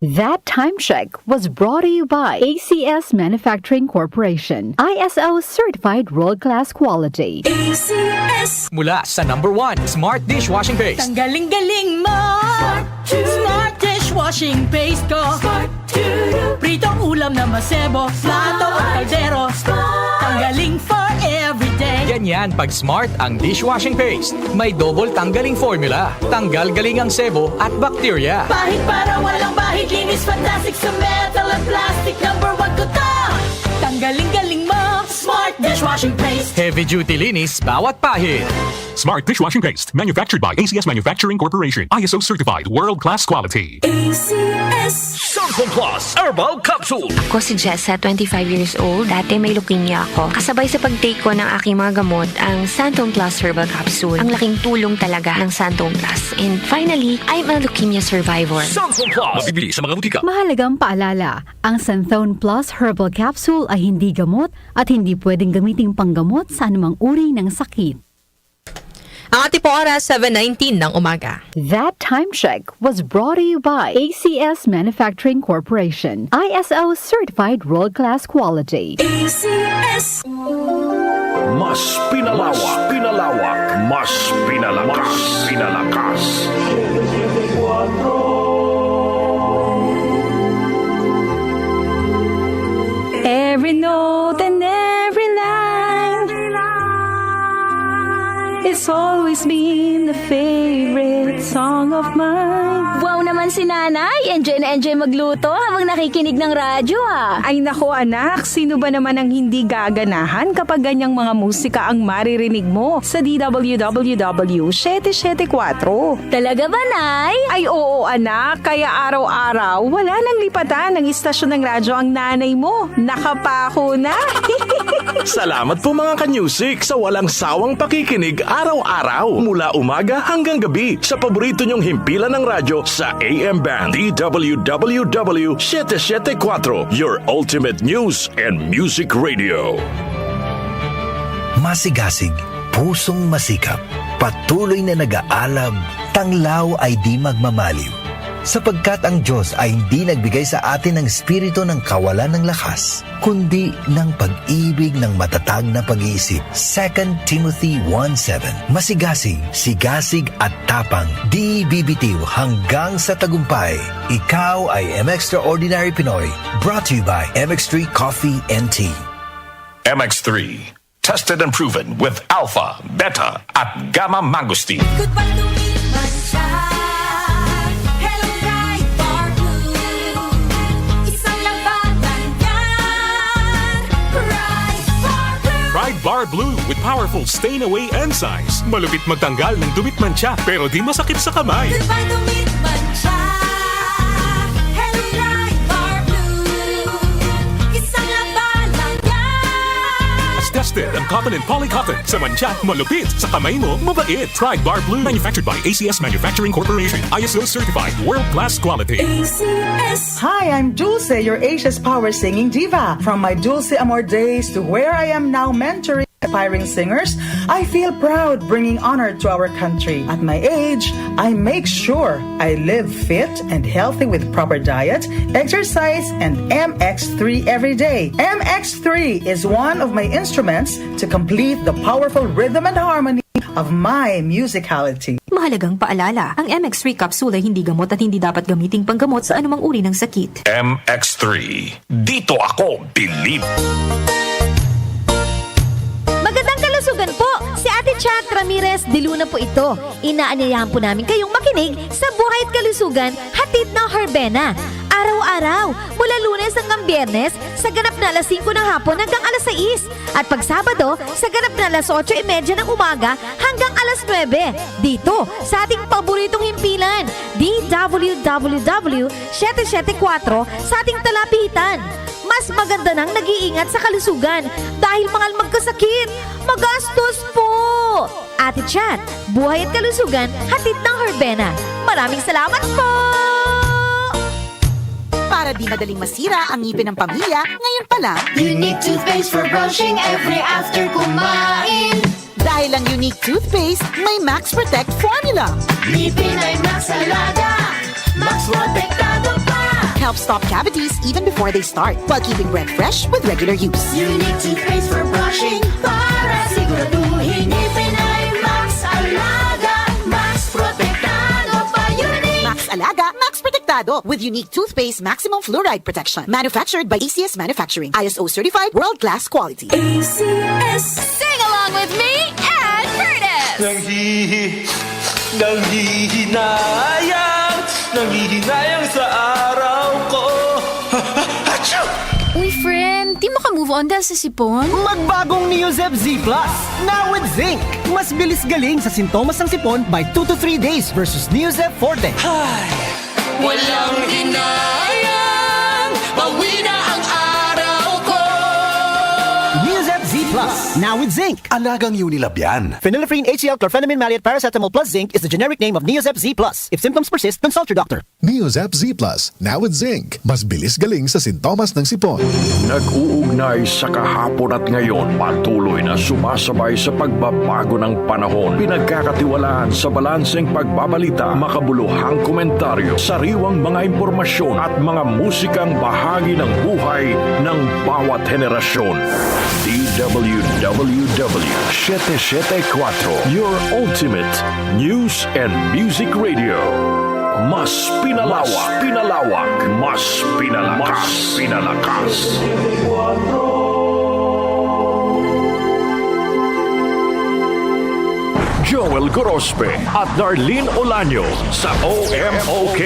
That time check was brought to you by ACS Manufacturing Corporation, ISO certified world-class quality. ACS. Mula sa #1 Smart Dishwashing Paste. Ang galing-galing mo. Smart Dishwashing Paste ko. Pritong ulam na masebo, plato o kaldero. Tanggaling for everyday. Ganyan pag Smart ang dishwashing paste. May double tanggaling formula. Tanggal galing ang sebo at bakterya. Bahid para walang bahid, linis fantastic sa metal at plastic. #1 ko to. Tanggaling-galing mo. Smart Dishwashing Paste. Heavy duty linis bawat pahid. Smart Dishwashing Paste, manufactured by ACS Manufacturing Corporation. ISO certified, world-class quality. ACS. Samsung Plus Herbal Capsule. Ako si Jessa, 25 years old. Dati may leukemia ako. Kasabay sa pag-take ko ng aking mga gamot, ang Santon Plus Herbal Capsule. Ang laking tulong talaga ng Santon Plus. And finally, I'm a leukemia survivor. Samsung Plus. Mabibili sa mga butika. Mahalagang paalala, ang Santhone Plus Herbal Capsule ay hindi gamot at hindi pwedeng gamiting panggamot sa anumang uri ng sakit. Ang ating po oras, 7:19 ng umaga. That time check was brought to you by ACS Manufacturing Corporation, ISO certified world-class quality. ACS. Mas pinalawak, mas pinalakas. Every note and every line, it's always been the favorite song of mine. Wow naman si nanay, enjoy na enjoy magluto habang nakikinig ng radyo ah. Ay nako anak, sino ba naman ang hindi gaganahan kapag ganyang mga musika ang maririnig mo sa DWWW 774? Talaga ba, nay? Ay oo anak, kaya araw-araw wala nang lipatan ng istasyon ng radyo ang nanay mo. Nakapako na. Salamat po mga ka-music sa walang sawang pakikinig araw-araw mula umaga hanggang gabi sa paborito nyong himpilan ng radyo sa AM band DWWW 774, your ultimate news and music radio. Masigasig, pusong masikap, patuloy na nag-aalab, tanglaw ay di magmamaliw. Sapagkat ang Diyos ay hindi nagbigay sa atin ng espiritu ng kawalan ng lakas, kundi ng pag-ibig ng matatag na pag-iisip. 2 Timothy 1:7. Masigasig, sigasig at tapang, di bibitiw hanggang sa tagumpay. Ikaw ay MXtraordinary Pinoy, brought to you by MX3 Coffee and Tea. MX3, tested and proven with alpha, beta at gamma mangosteen. Goodbye to me, Masya. Hello, Ride Bar Blue. Isang labanan yan. Ride Bar Blue. Pride Bar Blue with powerful stain-away enzymes. Malupit magtanggal ng dumit mancha pero di masakit sa kamay. Goodbye to me, Masya. Hello, Ride Bar Blue. Isang labanan yan. As tested ang cotton and polycotton. Sa mancha, malupit. Sa kamay mo, mabait. Pride Bar Blue. Manufactured by ACS Manufacturing Corporation. ISO certified. World-class quality. ACS. Hi, I'm Dulce, your Asia's power singing diva. From my Dulce Amor days to where I am now mentoring aspiring singers, I feel proud bringing honor to our country. At my age, I make sure I live fit and healthy with proper diet, exercise, and MX3 every day. MX3 is one of my instruments to complete the powerful rhythm and harmony of my musicality. Mahalagang paalala, ang MX3 capsule ay hindi gamot at hindi dapat gamiting panggamot sa anumang uri ng sakit. MX3, dito ako believe. Magandang kalusugan po! Si Ate Chat Ramirez de Luna po ito. Inaanyayahan po namin kayong makinig sa Buhay at Kalusugan, hatid ng Herbena. Araw-araw, mula Lunes hanggang Biyernes, sa ganap na alas 5 ng hapon hanggang alas 6. At pag Sabado, sa ganap na alas 8:30 ng umaga hanggang alas 9. Dito, sa ating paboritong himpilan, DWWW 774 sa ating talapitan. Mas maganda nang nag-iingat sa kalusugan dahil mahal magkasakit. Magastos po! Ate Chat, Buhay at Kalusugan, hatid ng Herbena. Maraming salamat po! Para di madaling masira ang ngipin ng pamilya, ngayon pa lang, Unique toothpaste for brushing every after kumain. dahil ang unique toothpaste may Max Protect formula. Ngipin ay Max Alaga, Max Protektado pa. helps stop cavities even before they start, while keeping breath fresh with regular use. Unique toothpaste for brushing para siguraduhin ngipin ay Max Alaga, Max Protektado pa Unique. Max Alaga, Max Protectado with unique toothpaste maximum fluoride protection. Manufactured by ACS Manufacturing. ISO certified world-class quality. ACS. Sing along with me and Curtis! Nanghihinayang sa araw ko. Uy, friend, di mo ka move on dahil sa sipon? Magbagong Neozep Z Plus, now with zinc. Mas bilis galing sa sintomas ng sipon by 2 to 3 days versus Neozep Forte. Walang hinayang, bawi na ang araw ko. Neozep Z Plus, now with zinc. Alagang Unilab yan. Phenylephrine HCl chlorphenamine maleate paracetamol plus zinc is the generic name of Neozep Z Plus. If symptoms persist, consult your doctor. Neozep Z Plus, now with zinc. Mas bilis galing sa sintomas ng sipon. Nag-uugnay sa kahapon at ngayon, patuloy na sumasabay sa pagbabago ng panahon. Pinagkakatiwalaan sa balanseng pagbabalita, makabuluhang komentaryo, sariwang mga impormasyon at mga musikang bahagi ng buhay ng bawat henerasyon. DWWW 774, your ultimate news and music radio. Mas pinalawak, mas pinalakas. Joel Gorospe at Darlene Olanyo sa OMOK.